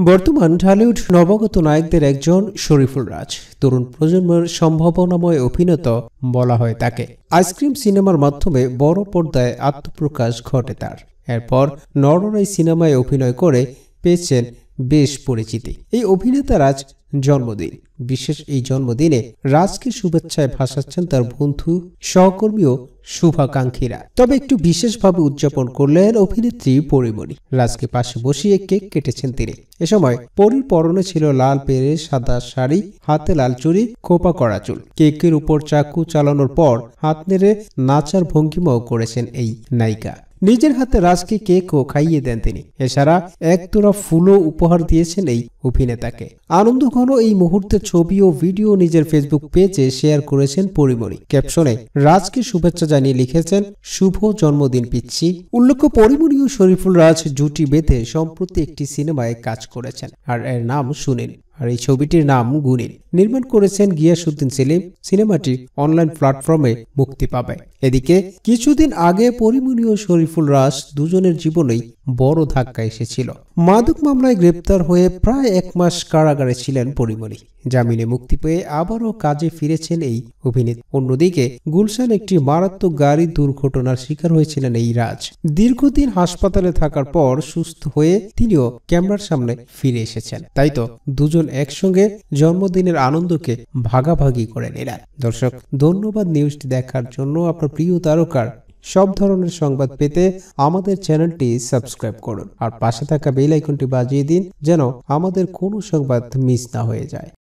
বর্তমান ঢালিউড নবাগত নায়কদের একজন শরীফুল রাজ। তরুণ প্রজন্মের সম্ভাবনাময় অভিনেতা বলা হয় তাকে। আইসক্রিম সিনেমার মাধ্যমে বড় পর্দায় আত্মপ্রকাশ ঘটে তার। এরপর নরনারাই সিনেমায় অভিনয় করে পেয়েছেন বেশ পরিচিতি। এই অভিনেতা রাজ জন্মদিন, বিশেষ এই জন্মদিনে রাজকে শুভেচ্ছায় ভাসাচ্ছেন তার বন্ধু, সহকর্মী ও শুভাকাঙ্ক্ষীরা। তবে একটু বিশেষভাবে উদযাপন করলেন অভিনেত্রী পরিমণি। রাজকে পাশে বসিয়ে কেক কেটেছেন তিনি। এ সময় পরির পরনে ছিল লাল পেরে সাদা শাড়ি, হাতে লাল চুড়ি, খোপা করা চুল। কেকের উপর চাকু চালানোর পর হাত নেড়ে নাচার ভঙ্গিমাও করেছেন এই নায়িকা। নিজের হাতে রাজকে কেকও খাইয়ে দেন তিনি। এছাড়া এক তোড়া ফুলও উপহার দিয়েছেন এই অভিনেতাকে। আনন্দঘন এই মুহূর্তের ছবি ও ভিডিও নিজের ফেসবুক পেজে শেয়ার করেছেন পরিমণি। ক্যাপশনে রাজকে শুভেচ্ছা জানিয়ে লিখেছেন, শুভ জন্মদিন পিচ্ছি। উল্লেখ্য, পরিমণি ও শরীফুল রাজ জুটি বেঁধে সম্প্রতি একটি সিনেমায় কাজ করেছেন, আর এর নাম সুনীল। আর এই ছবিটির নাম গুণিন। নির্মাণ করেছেন গিয়াসউদ্দিন সেলিম। সিনেমাটি অনলাইন প্ল্যাটফর্মে মুক্তি পাবে। এদিকে কিছুদিন আগে পরিমণি ও শরীফুল রাজ দুজনের জীবনেই বড় ধাক্কা এসেছিল। মাদক মামলায় গ্রেপ্তার হয়ে প্রায় 1 মাস কারাগারে ছিলেন পরিমণি। জামিনে মুক্তি পেয়ে আবারও কাজে ফিরেছেন এই অভিনেত্রী। অন্যদিকে গুলশান একটি মারাত্মক গাড়ি দুর্ঘটনার শিকার হয়েছিলেন এই রাজ। দীর্ঘদিন হাসপাতালে থাকার পর সুস্থ হয়ে তিনিও ক্যামেরার সামনে ফিরে এসেছেন। তাই তো দুজন একসঙ্গে জন্মদিনের আনন্দকে ভাগাভাগি করে নিলেন। দর্শক, ধন্যবাদ নিউজটি দেখার জন্য। আপনার প্রিয় তারকার সব ধরনের সংবাদ পেতে আমাদের চ্যানেলটি সাবস্ক্রাইব করুন আর পাশে থাকা বেল আইকনটি বাজিয়ে দিন, যেন আমাদের কোনো সংবাদ মিস না হয়ে যায়।